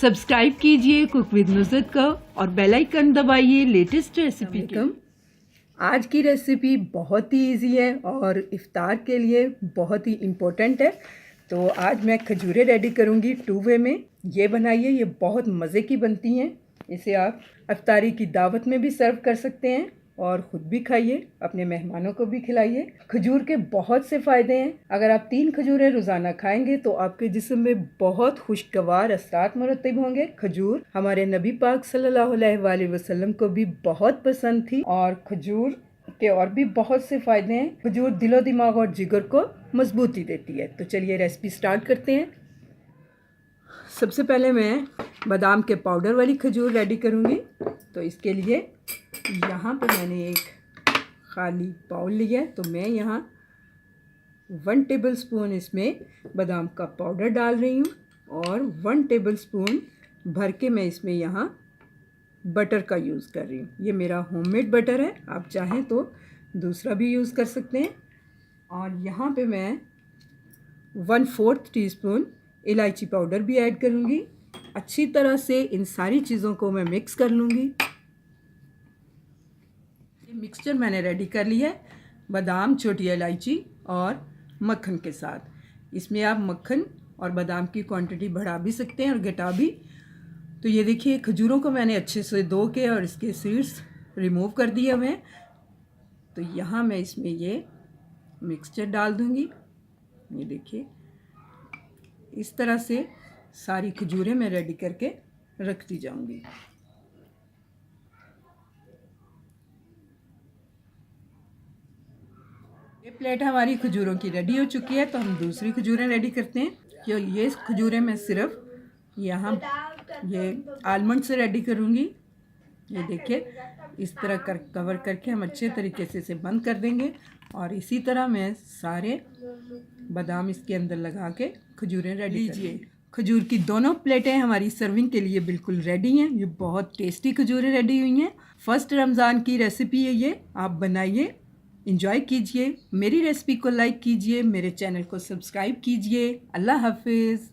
Subscribe कीजिए cook with Nusrat को और बेल आइकन दबाइए लेटेस्ट रेसिपी के। आज की रेसिपी बहुत ही इजी है और इफ्तार के लिए बहुत ही इम्पोर्टेंट है। तो आज मैं खजूरें रेडी करूँगी 2 वे में। ये बनाइए, ये बहुत मज़े की बनती हैं। इसे आप इफ्तारी की दावत में भी सर्व कर सकते हैं और ख़ुद भी खाइए, अपने मेहमानों को भी खिलाइए। खजूर के बहुत से फ़ायदे हैं। अगर आप 3 खजूरें रोज़ाना खाएंगे तो आपके जिस्म में बहुत खुशगवार असरात मुरतब होंगे। खजूर हमारे नबी पाक सल्लल्लाहु अलैहि वसल्लम को भी बहुत पसंद थी और खजूर के और भी बहुत से फ़ायदे हैं। खजूर दिलो दिमाग और जिगर को मजबूती देती है। तो चलिए रेसिपी स्टार्ट करते हैं। सबसे पहले मैं बादाम के पाउडर वाली खजूर रेडी करूँगी। तो इसके लिए यहाँ पे मैंने एक खाली बाउल लिया है। तो मैं यहाँ 1 टेबलस्पून इसमें बादाम का पाउडर डाल रही हूँ और 1 टेबलस्पून भर के मैं इसमें यहाँ बटर का यूज़ कर रही हूँ। ये मेरा होममेड बटर है, आप चाहें तो दूसरा भी यूज़ कर सकते हैं। और यहाँ पे मैं 1/4 टीस्पून इलायची पाउडर भी ऐड करूँगी। अच्छी तरह से इन सारी चीज़ों को मैं मिक्स कर लूँगी। मिक्सचर मैंने रेडी कर लिया है बादाम, छोटी इलायची और मक्खन के साथ। इसमें आप मक्खन और बादाम की क्वांटिटी बढ़ा भी सकते हैं और घटा भी। तो ये देखिए, खजूरों को मैंने अच्छे से धो के और इसके सीड्स रिमूव कर दिए हुए हैं। तो यहाँ मैं इसमें ये मिक्सचर डाल दूँगी। ये देखिए, इस तरह से सारी खजूरें मैं रेडी करके रखती जाऊँगी। ये प्लेट हमारी खजूरों की रेडी हो चुकी है। तो हम दूसरी खजूरें रेडी करते हैं। जो ये खजूरें मैं सिर्फ यहाँ ये आलमंड से रेडी करूँगी। ये देखिए, इस तरह कवर करके हम अच्छे तरीके से इसे बंद कर देंगे और इसी तरह मैं सारे बादाम इसके अंदर लगा के खजूरें रेडी लीजिए। खजूर की दोनों प्लेटें हमारी सर्विंग के लिए बिल्कुल रेडी हैं। ये बहुत टेस्टी खजूरें रेडी हुई हैं। फर्स्ट रमज़ान की रेसिपी है ये, आप बनाइए, एंजॉय कीजिए। मेरी रेसिपी को लाइक कीजिए, मेरे चैनल को सब्सक्राइब कीजिए। अल्लाह हाफिज़।